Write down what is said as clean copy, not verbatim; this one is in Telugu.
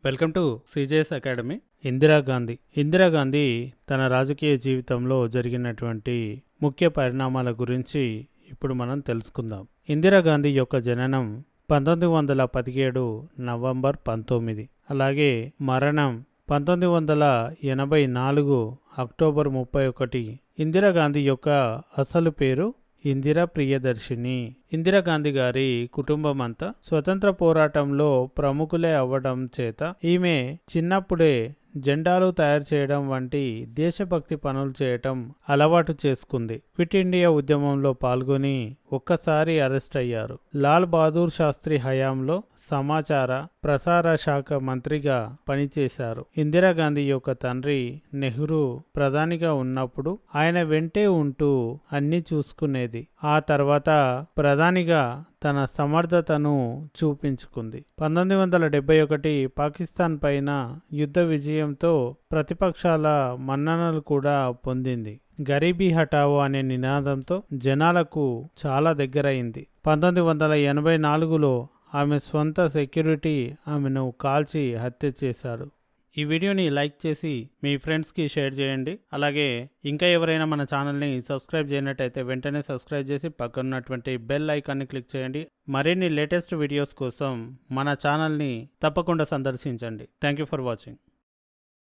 Welcome to CJS academy. Indira Gandhi తన రాజకీయ జీవితంలో జరిగినటువంటి ముఖ్య పరిణామాల గురించి ఇప్పుడు మనం తెలుసుకుందాం. ఇందిరాగాంధీ యొక్క జననం 1917 నవంబర్ 19, అలాగే మరణం 1984 అక్టోబర్ 31. ఇందిరాగాంధీ యొక్క అసలు పేరు ఇందిరా ప్రియదర్శిని. ఇందిరాగాంధీ గారి కుటుంబం అంతా స్వతంత్ర పోరాటంలో ప్రముఖులే అవ్వడం చేత ఈమె చిన్నప్పుడే జెండాలు తయారు చేయడం వంటి దేశభక్తి పనులు చేయటం అలవాటు చేసుకుంది. క్విట్ ఇండియా ఉద్యమంలో పాల్గొని ఒక్కసారి అరెస్ట్ అయ్యారు. లాల్ బహదూర్ శాస్త్రి హయాంలో సమాచార ప్రసార శాఖ మంత్రిగా పనిచేశారు. ఇందిరాగాంధీ యొక్క తండ్రి నెహ్రూ ప్రధానిగా ఉన్నప్పుడు ఆయన వెంటే ఉంటూ అన్ని చూసుకునేది. ఆ తర్వాత ప్రధానిగా తన సమర్థతను చూపించుకుంది. 1971 పాకిస్తాన్ పైన యుద్ధ విజయంతో ప్రతిపక్షాల మన్ననలు కూడా పొందింది. గరీబీ హఠావో అనే నినాదంతో జనాలకు చాలా దగ్గరైంది. 1984లో ఆమె స్వంత సెక్యూరిటీ ఆమెను కాల్చి హత్య చేశారు. ఈ వీడియోని లైక్ చేసి మీ ఫ్రెండ్స్కి షేర్ చేయండి. అలాగే ఇంకా ఎవరైనా మన ఛానల్ని సబ్స్క్రైబ్ చేయనట్టయితే వెంటనే సబ్స్క్రైబ్ చేసి పక్కనున్నటువంటి బెల్ ఐకాన్ని క్లిక్ చేయండి. మరిన్ని లేటెస్ట్ వీడియోస్ కోసం మన ఛానల్ని తప్పకుండా సందర్శించండి. Thank you for watching.